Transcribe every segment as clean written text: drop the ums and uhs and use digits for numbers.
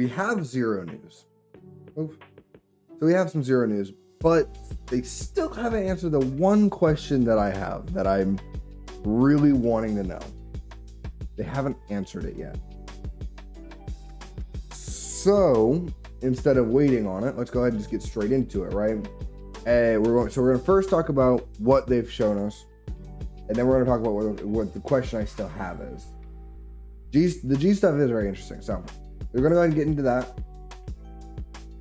we have zero news. So we have some zero news, but they still haven't answered the one question that I have that I'm really wanting to know. They haven't answered it yet. So instead of waiting on it, let's go ahead and just get straight into it, right? We're going to first talk about what they've shown us, and then we're going to talk about what the question I still have is. The G stuff is very interesting, so we're going to go ahead and get into that,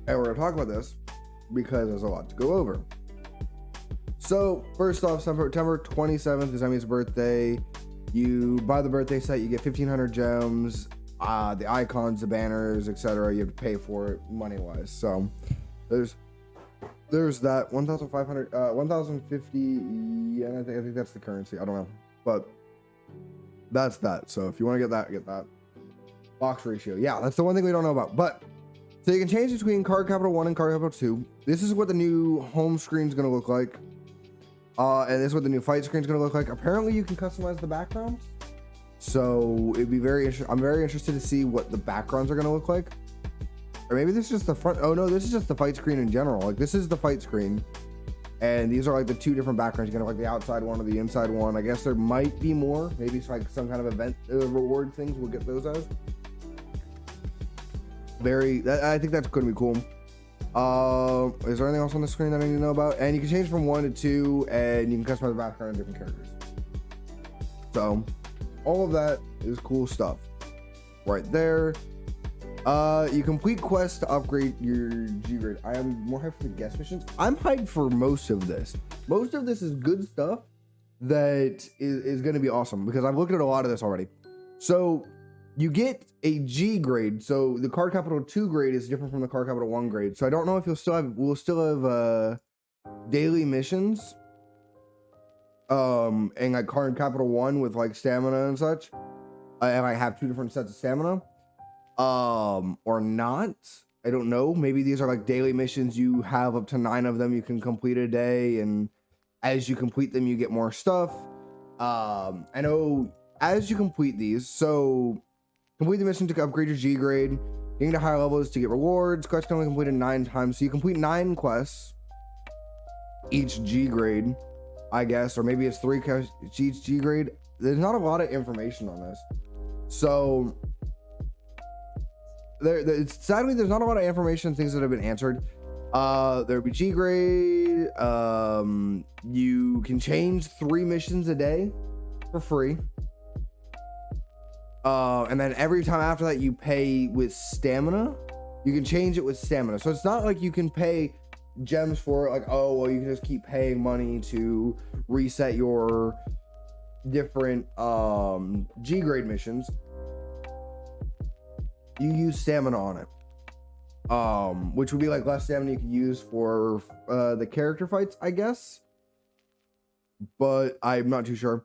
and we're going to talk about this because there's a lot to go over. So first off, September 27th is Emmy's birthday. You buy the birthday set, you get 1,500 gems, the icons, the banners, etc. You have to pay for it money-wise. So there's that 1,500, 1,050. Yeah, I think that's the currency. I don't know, but that's that. So if you want to get that box ratio. Yeah, that's the one thing we don't know about. But so you can change between card capital 1 and card capital 2. This is what the new home screen is going to look like. And this is what the new fight screen is going to look like. Apparently, you can customize the backgrounds. So it'd be very interesting. I'm very interested to see what the backgrounds are going to look like. Or maybe this is just the front. Oh no, this is just the fight screen in general. Like this is the fight screen. And these are like the two different backgrounds. You're going to have like the outside one or the inside one. I guess there might be more. Maybe it's like some kind of event reward things. We'll get those as. I think that's going to be cool. Is there anything else on the screen that I need to know about? And you can change from 1 to 2, and you can customize the background in different characters. So all of that is cool stuff right there. You complete quests to upgrade your G grade. I am more hyped for the guest missions. I'm hyped for most of this. Most of this is good stuff that is going to be awesome because I've looked at a lot of this already. So you get a G grade. So the card capital 2 grade is different from the card capital 1 grade. So I don't know if we'll still have daily missions. And like card capital 1 with like stamina and such. And I have 2 different sets of stamina. Or not. I don't know. Maybe these are like daily missions. You have up to 9 of them you can complete a day, and as you complete them, you get more stuff. I know as you complete these, so complete the mission to upgrade your G grade, getting to higher levels to get rewards. Quests can only completed 9 times, so you complete 9 quests each G grade, I guess, or maybe it's 3 quests each G grade. There's not a lot of information on this, so sadly there's not a lot of information, things that have been answered. There'll be G grade. You can change 3 missions a day for free. And then every time after that you pay with stamina. You can change it with stamina. So it's not like you can pay gems for it, like, oh well, you can just keep paying money to reset your different G grade missions. You use stamina on it, which would be like less stamina you could use for the character fights, I guess, but I'm not too sure.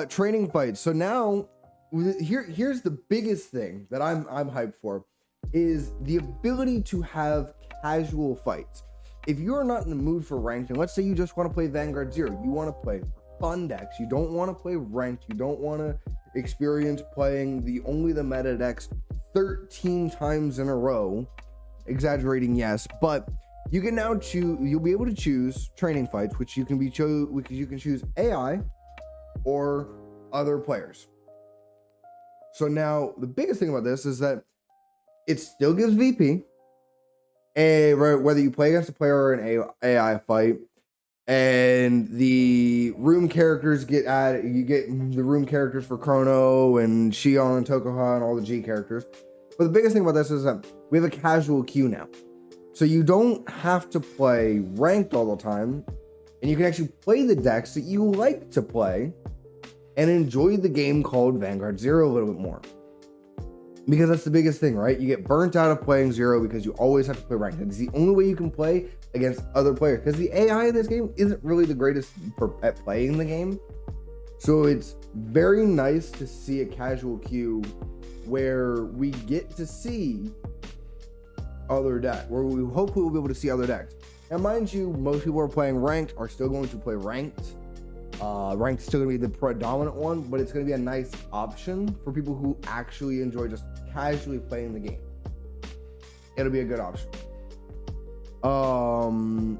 Training fights. So now here's the biggest thing that I'm hyped for is the ability to have casual fights. If you're not in the mood for ranked, and let's say you just want to play Vanguard Zero, you want to play fun decks, you don't want to play ranked, you don't want to experience playing only the meta decks 13 times in a row, exaggerating, yes, but you can now choose. You'll be able to choose training fights, which you can choose AI or other players. So now the biggest thing about this is that it still gives VP, whether you play against a player or an AI fight, and the room characters get added. You get the room characters for Chrono and Shion and Tokuha and all the G characters. But the biggest thing about this is that we have a casual queue now. So you don't have to play ranked all the time, and you can actually play the decks that you like to play and enjoy the game called Vanguard Zero a little bit more. Because that's the biggest thing, right? You get burnt out of playing Zero because you always have to play ranked. It's the only way you can play against other players, because the AI in this game isn't really the greatest at playing the game. So it's very nice to see a casual queue where we get to see other decks, where we hopefully will be able to see other decks. And mind you, most people who are playing ranked are still going to play ranked. Ranked is still going to be the predominant one, but it's going to be a nice option for people who actually enjoy just casually playing the game. it'll be a good option.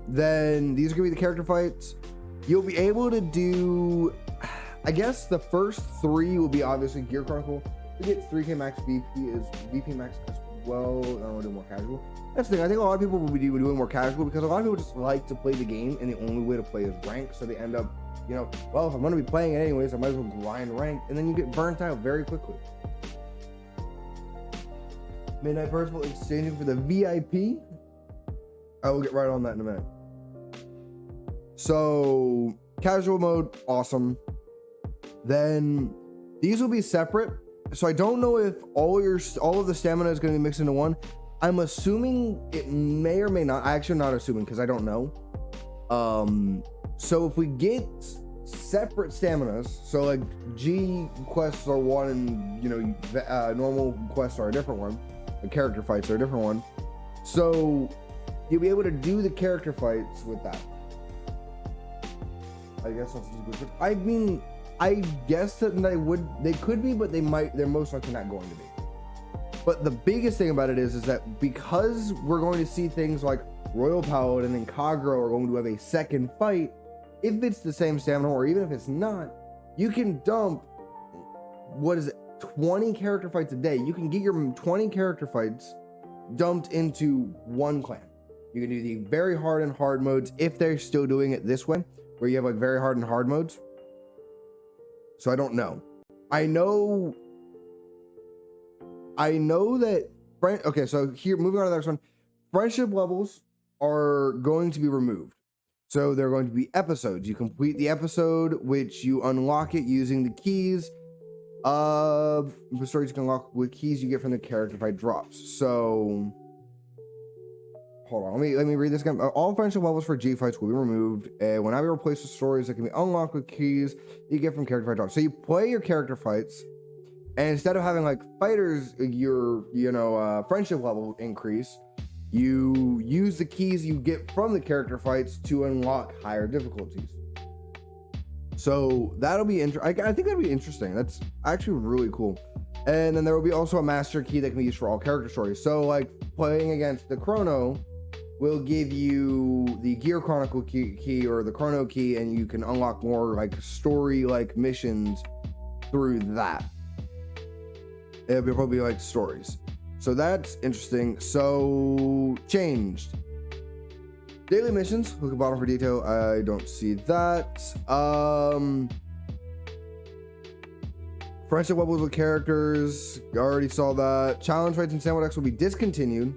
Then these are gonna be the character fights. You'll be able to do, I guess the first 3 will be obviously Gear Chronicle. You get 3k max VP max as well. I don't want to do more casual. That's the thing. I think a lot of people will be doing more casual because a lot of people just like to play the game, and the only way to play is rank. So they end up, you know, well, if I'm going to be playing it anyways, I might as well grind rank, and then you get burnt out very quickly. Midnight Personal exchanging for the VIP. I will get right on that in a minute. So casual mode, awesome. Then these will be separate. So I don't know if all of the stamina is going to be mixed into one. I'm assuming it may or may not. I actually am not assuming because I don't know. So if we get separate staminas, so like G quests are one, and you know, normal quests are a different one. The character fights are a different one. So you'll be able to do the character fights with that. I guess that's good. I mean, I guess that they could be, but they're most likely not going to be. But the biggest thing about it is that because we're going to see things like Royal Paladin and Kagura are going to have a second fight, if it's the same stamina, or even if it's not, you can dump, 20 character fights a day. You can get your 20 character fights dumped into one clan. You can do the very hard and hard modes if they're still doing it this way, where you have like very hard and hard modes. So I don't know. I know that okay, so here, moving on to the next one. Friendship levels are going to be removed. So they're going to be episodes. You complete the episode, which you unlock it using the keys. The stories you can unlock with keys you get from the character fight drops. So hold on, let me read this again. All friendship levels for G fights will be removed, and whenever you replace the stories that can be unlocked with keys you get from character fight drops. So you play your character fights, and instead of having like fighters, your friendship level increase, you use the keys you get from the character fights to unlock higher difficulties. So that'll be I think that'll be interesting. That's actually really cool. And then there will be also a master key that can be used for all character stories. So like playing against the Chrono will give you the Gear Chronicle key or the Chrono key, and you can unlock more like story like missions through that. It'll probably be like stories. So that's interesting. So changed. Daily missions, look at bottom for detail. I don't see that. Friendship levels with characters, I already saw that. Challenge fights and Sandwich X will be discontinued,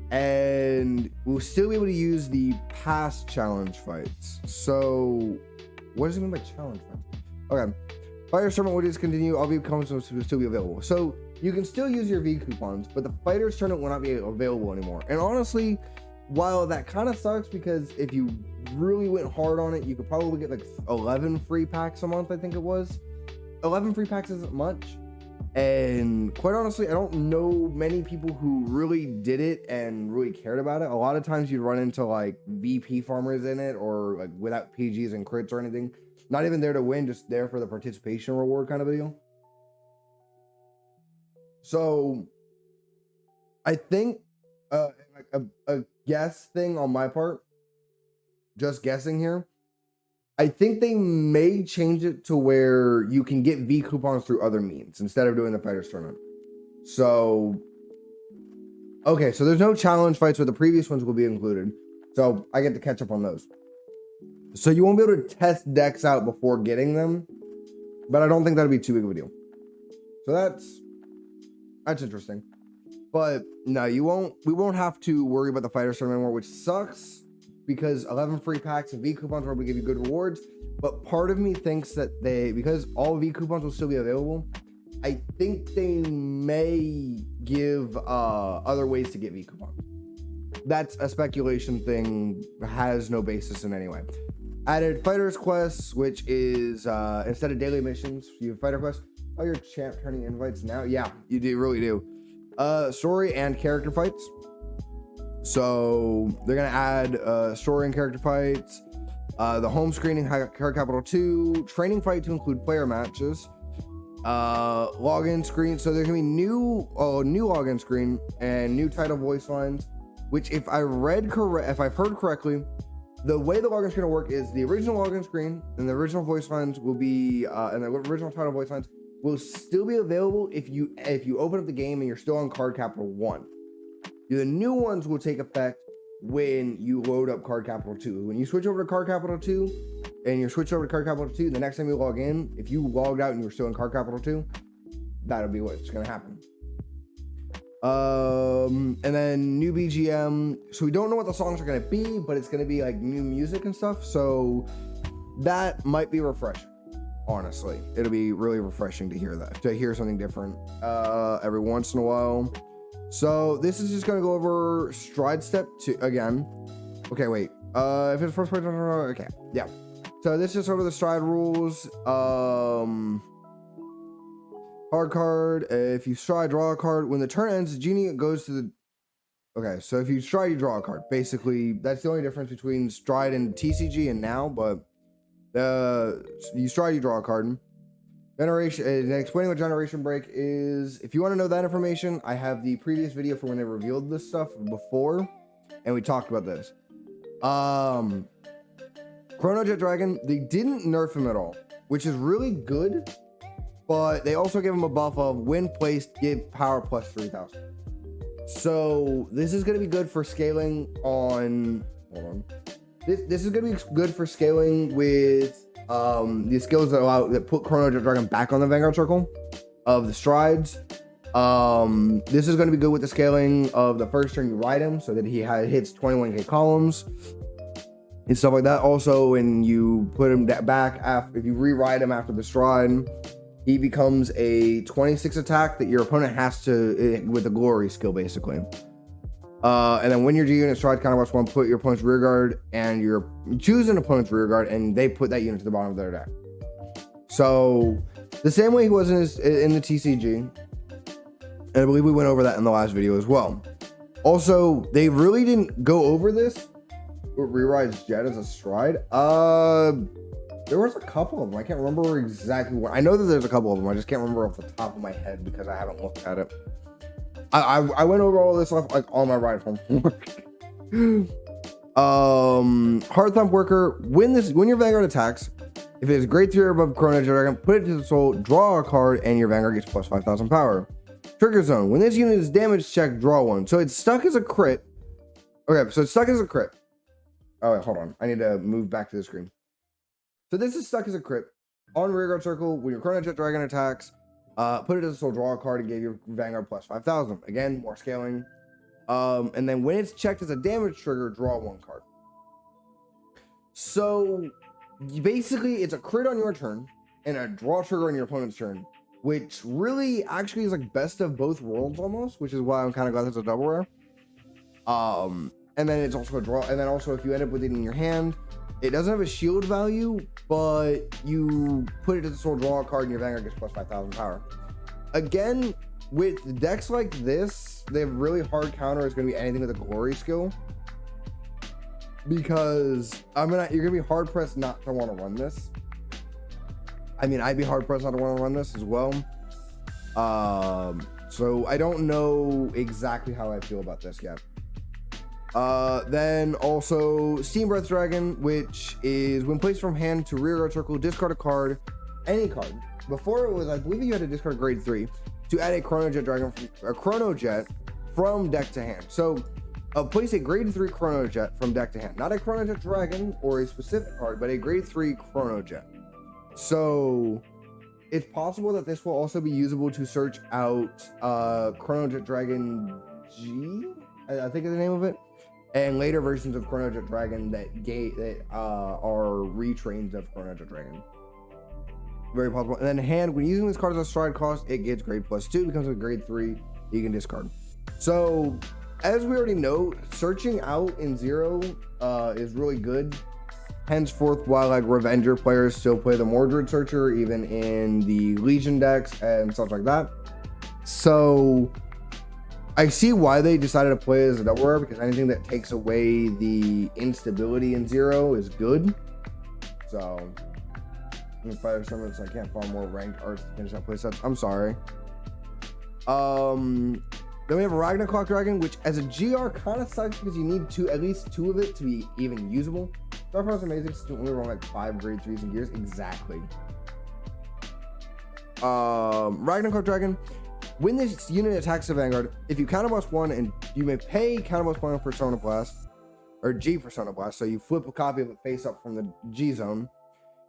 and we'll still be able to use the past challenge fights. So what does it mean by challenge fights? Okay, Fighters Tournament will discontinue. All V coupons will still be available. So you can still use your V coupons, but the Fighters Tournament will not be available anymore. And honestly, while that kind of sucks, because if you really went hard on it, you could probably get like 11 free packs a month. I think it was 11 free packs isn't much, and quite honestly I don't know many people who really did it and really cared about it. A lot of times you'd run into like VP farmers in it, or like without PGs and crits or anything, not even there to win, just there for the participation reward kind of a deal. So I think like a guess thing on my part, just guessing here, I think they may change it to where you can get V coupons through other means instead of doing the Fighters Tournament. So okay, so there's no challenge fights, but the previous ones will be included, so I get to catch up on those. So you won't be able to test decks out before getting them, but I don't think that'll be too big of a deal. So that's interesting. But no, we won't have to worry about the Fighters Tournament anymore, which sucks, because 11 free packs and V coupons will give you good rewards. But part of me thinks that because all V coupons will still be available, I think they may give other ways to get V coupons. That's a speculation thing, has no basis in any way. Added Fighters Quests, which is instead of daily missions, you have Fighter Quests. Oh, you're champ turning invites now? Yeah, you really do. Story and character fights. So they're gonna add story and character fights, the home screening, Hard Capital 2, training fight to include player matches, login screen. So there's gonna be new login screen and new title voice lines, which if I've heard correctly, the way the login screen will work is the original login screen and the original voice lines will be and the original title voice lines will still be available if you open up the game and you're still on card capital 1. The new ones will take effect when you load up card capital 2. When you switch over to card capital 2 and you're switched over to card capital 2, the next time you log in, if you logged out and you're still in card capital 2, that'll be what's gonna happen. And then new BGM. So we don't know what the songs are gonna be, but it's gonna be like new music and stuff. So that might be refreshing. Honestly, it'll be really refreshing to hear something different every once in a while. So this is just gonna go over stride step 2 again. Okay, wait. If it's first person, okay, yeah. So this is just over the stride rules. Hard card. If you stride, draw a card. When the turn ends, the genie goes to the. Okay, so if you stride, you draw a card. Basically, that's the only difference between stride and TCG and now. But you stride, you draw a card. Generation. And explaining what generation break is. If you want to know that information, I have the previous video for when they revealed this stuff before, and we talked about this. Chronojet Dragon. They didn't nerf him at all, which is really good. But they also give him a buff of when placed, give power plus 3,000. So this is going to be good for scaling on. Hold on. This is going to be good for scaling with the skills that put Chronojet Dragon back on the Vanguard circle of the strides. This is going to be good with the scaling of the first turn you ride him, so that he hits 21k columns and stuff like that. Also, when you put him back after, if you re-ride him after the stride, he becomes a 26 attack that your opponent has to, with a glory skill, basically. And then when your G unit strides counterblast 1, put your opponent's rear guard, and you choose an opponent's rear guard, and they put that unit to the bottom of their deck. So the same way he was in the TCG, and I believe we went over that in the last video as well. Also, they really didn't go over this. Re-rides Jet as a stride. There was a couple of them. I can't remember exactly what. I know that there's a couple of them. I just can't remember off the top of my head because I haven't looked at it. I went over all this stuff like on my ride home from work. Hard Thump Worker. When your Vanguard attacks, if it is grade 3 or above Chronojet Dragon, put it to the soul, draw a card, and your Vanguard gets plus 5,000 power. Trigger Zone. When this unit is damage checked, draw one. So it's stuck as a crit. Okay, so it's stuck as a crit. Oh wait, hold on. I need to move back to the screen. So this is stuck as a crit on rearguard circle. When your Chronojet Dragon attacks, put it as a soul, draw a card, and give your Vanguard plus 5,000. Again, more scaling. And then when it's checked as a damage trigger, draw one card. So basically, it's a crit on your turn and a draw trigger on your opponent's turn, which really actually is like best of both worlds almost, which is why I'm kind of glad it's a double rare. And then it's also a draw. And then also, if you end up with it in your hand, it doesn't have a shield value, but you put it to the soul, draw a card, and your Vanguard gets plus 5,000 power. Again, with decks like this, they have really hard counter. It's going to be anything with a glory skill, because you're going to be hard pressed not to want to run this. I mean, I'd be hard pressed not to want to run this as well. So I don't know exactly how I feel about this yet. Then also Steam Breath Dragon, which is when placed from hand to rearguard circle, discard a card, any card. Before it was, I believe you had to discard grade 3 to add a Chronojet Dragon, a Chronojet from deck to hand. So place a grade 3 Chronojet from deck to hand, not a Chronojet Dragon or a specific card, but a grade 3 Chronojet. So it's possible that this will also be usable to search out Chronojet Dragon G, I think is the name of it, and later versions of Chronojet Dragon that are retrains of Chronojet Dragon. Very possible. And then hand, when using this card as a stride cost, it gets grade plus 2, becomes a grade 3, you can discard. So as we already know, searching out in Zero is really good. Henceforth, while like Revenger players still play the Mordred Searcher, even in the Legion decks and stuff like that. So I see why they decided to play as a double rare, because anything that takes away the instability in Zero is good. So Fighter summons, so I can't farm more ranked arts to finish out playsets. I'm sorry. Then we have Ragnar Dragon, which as a GR kind of sucks because you need at least two of it to be even usable. Starfire's amazing since you only run like 5 grade 3s and gears. Exactly. Ragnar Dragon. When this unit attacks the Vanguard, if you counterblast 1 and you may pay counterblast 1 for Persona Blast, or G Persona Blast, so you flip a copy of it face up from the G zone,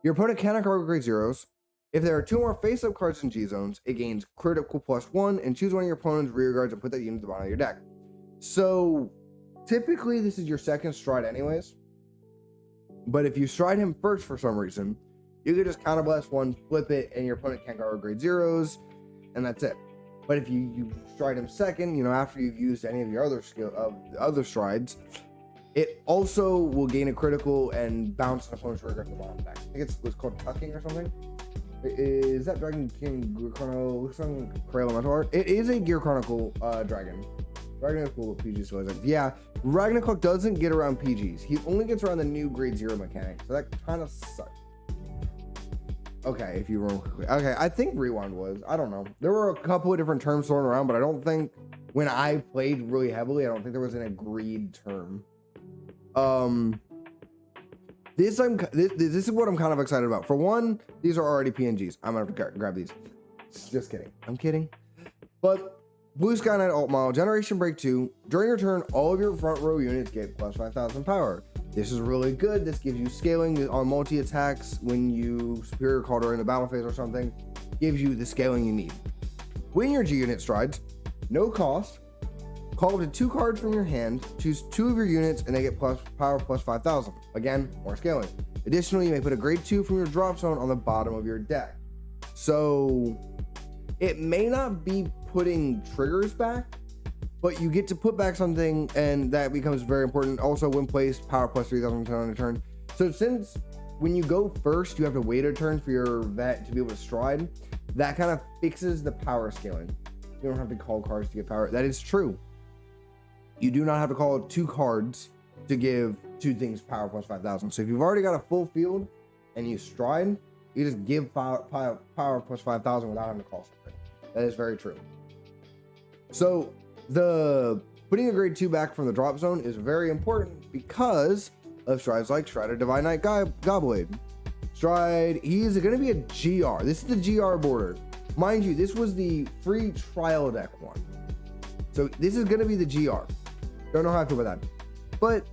your opponent cannot guard grade 0s. If there are 2 more face up cards in G zones, it gains critical +1 and choose one of your opponent's rear guards and put that unit at the bottom of your deck. So typically this is your second stride anyways, but if you stride him first for some reason, you could just counterblast 1, flip it, and your opponent can't guard grade 0s, and that's it. But if you stride him second, you know, after you've used any of your other strides, it also will gain a critical and bounce an opponent's rear guard at the bottom of the deck. I think it's called tucking or something. Is that Dragon King Gear Chronicle? Looks like Cray Elemental Art. It is a Gear Chronicle dragon. Dragon is cool with PGs. So yeah, Ragnar doesn't get around PGs. He only gets around the new grade 0 mechanic. So that kind of sucks. Okay, if you roll quickly. Okay, I think Rewind was. I don't know. There were a couple of different terms thrown around, but I don't think when I played really heavily, I don't think there was an agreed term. This is what I'm kind of excited about. For one, these are already PNGs. I'm gonna have to grab these. Just kidding. I'm kidding. But Blue Sky Knight Alt Model Generation Break 2. During your turn, all of your front row units get plus 5,000 power. This is really good. This gives you scaling on multi attacks when you superior call during the battle phase or something. Gives you the scaling you need. When your G unit strides, no cost. Call up to 2 cards from your hand, choose 2 of your units, and they get power plus 5,000. Again, more scaling. Additionally, you may put a grade 2 from your drop zone on the bottom of your deck. So it may not be putting triggers back, but you get to put back something, and that becomes very important. Also, when placed, power plus 3,000 on a turn. So since when you go first, you have to wait a turn for your vet to be able to stride, that kind of fixes the power scaling. You don't have to call cards to get power. That is true. You do not have to call 2 cards to give 2 things power plus 5,000. So if you've already got a full field and you stride, you just give power plus 5,000 without having to call something. That is very true. So the putting a grade 2 back from the drop zone is very important because of strides like Strider Divine Knight Gobblade. Stride, he is going to be a GR. This is the GR border. Mind you, this was the free trial deck one. So this is going to be the GR. Don't know how I feel about that. But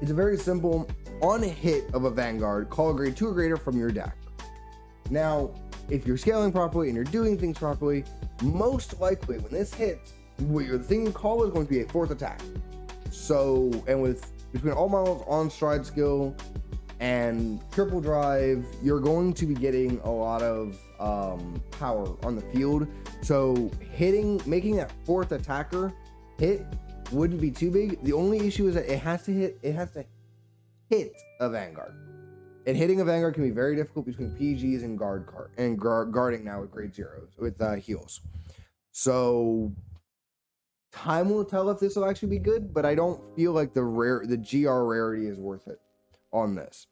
it's a very simple, on hit of a Vanguard, call a grade 2 or greater from your deck. Now, if you're scaling properly and you're doing things properly, most likely when this hits, the thing you call is going to be a 4th attack. So, and with between all models on stride skill and triple drive, you're going to be getting a lot of power on the field. So making that 4th attacker hit wouldn't be too big. The only issue is that it has to hit a Vanguard. And hitting a Vanguard can be very difficult between PGs and guarding now with grade 0s with heals. So time will tell if this will actually be good, but I don't feel like the GR rarity is worth it on this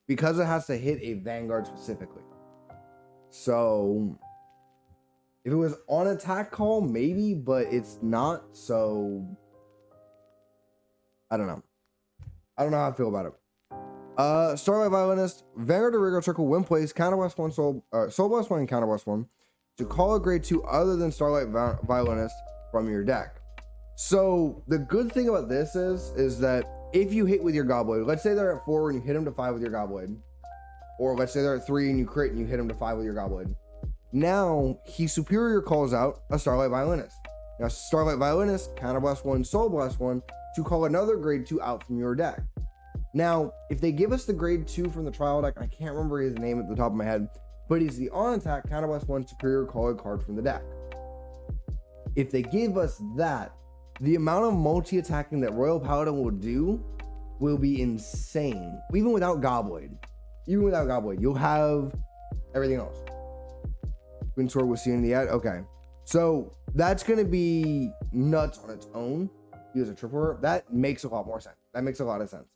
because it has to hit a Vanguard specifically. So if it was on attack call, maybe, but it's not. So I don't know. I don't know how I feel about it. Starlight Violinist, Vanguard to Ragnar Trickle, when placed, counterblast 1, Soul Blast 1, and counterblast 1 to call a grade 2 other than Starlight Violinist from your deck. So the good thing about this is that if you hit with your Gobblade, let's say they're at 4 and you hit them to 5 with your Gobblade, or let's say they're at 3 and you crit and you hit them to 5 with your Gobblade. Now he superior calls out a Starlight Violinist. Now Starlight Violinist, counterblast 1, Soul Blast 1 to call another grade 2 out from your deck. Now, if they give us the grade 2 from the trial deck, I can't remember his name at the top of my head, but he's the on attack counterblast 1 superior call a card from the deck. If they give us that, the amount of multi-attacking that Royal Paladin will do will be insane. Even without Gobblade. You'll have everything else. Twin Sword with seeing the ad. Okay. So that's going to be nuts on its own. Use a triple. That makes a lot more sense. That makes a lot of sense.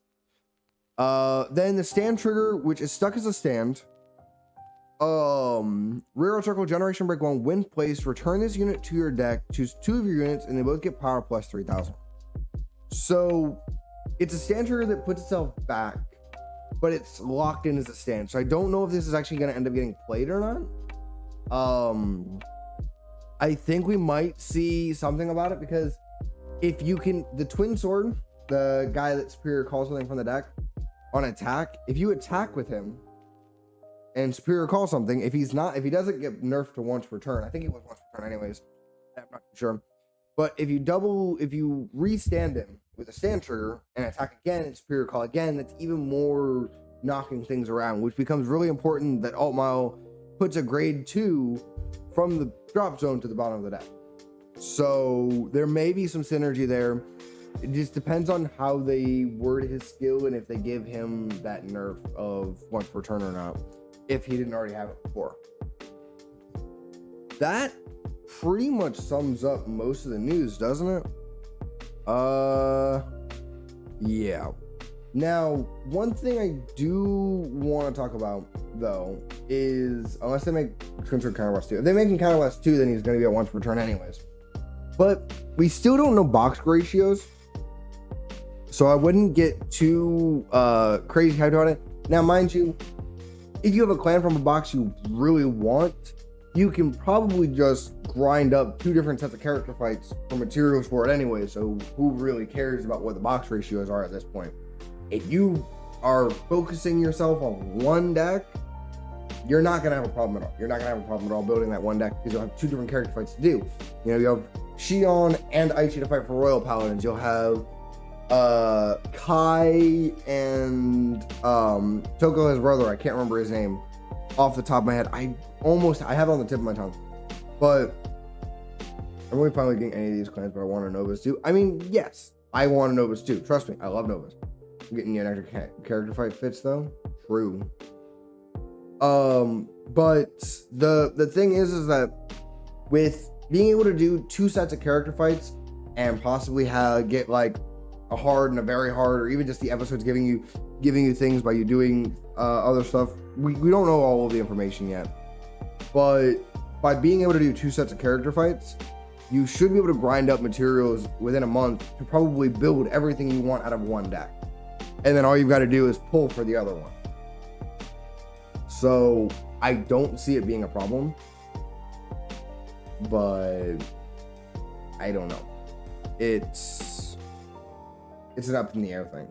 Then the stand trigger, which is stuck as a stand. Rear circle generation break 1. When placed, return this unit to your deck. Choose 2 of your units, and they both get power plus 3,000. So it's a stand trigger that puts itself back, but it's locked in as a stand. So I don't know if this is actually going to end up getting played or not. I think we might see something about it, because if you can, the twin sword, the guy that superior calls something from the deck on attack, if you attack with him and superior call something, if he doesn't get nerfed to once per turn, I think he was once per turn anyways, I'm not sure, but if you restand him with a stand trigger and attack again and superior call again, that's even more knocking things around, which becomes really important that Altmile puts a grade 2 from the drop zone to the bottom of the deck. So there may be some synergy there. It just depends on how they word his skill and if they give him that nerf of once per turn or not, if he didn't already have it before. That pretty much sums up most of the news, doesn't it? Yeah. Now, one thing I do want to talk about, though, is unless they make Twin-Sword Counterblast 2. If they make him Counterblast 2, then he's going to be at once per turn anyways. But we still don't know box ratios, so I wouldn't get too crazy hyped on it. Now, mind you, if you have a clan from a box you really want, you can probably just grind up 2 different sets of character fights for materials for it anyway, so who really cares about what the box ratios are at this point? If you are focusing yourself on one deck, you're not going to have a problem at all. You're not going to have a problem at all building that one deck, because you'll have 2 different character fights to do. You know, you have Shion and Aichi to fight for Royal Paladins. You'll have Kai and Toko, his brother. I can't remember his name off the top of my head. I have it on the tip of my tongue. But I'm really finally getting any of these clans, but I want a Novus too. I mean, yes, I want a Novus too. Trust me, I love Novus. I'm getting you an extra character fight fits though. True. But the thing is that with being able to do 2 sets of character fights and possibly get like a hard and a very hard, or even just the episodes giving you things by you doing other stuff, we don't know all of the information yet. But by being able to do 2 sets of character fights, you should be able to grind up materials within a month to probably build everything you want out of one deck. And then all you've got to do is pull for the other one. So I don't see it being a problem, but I don't know. It's an up in the air thing.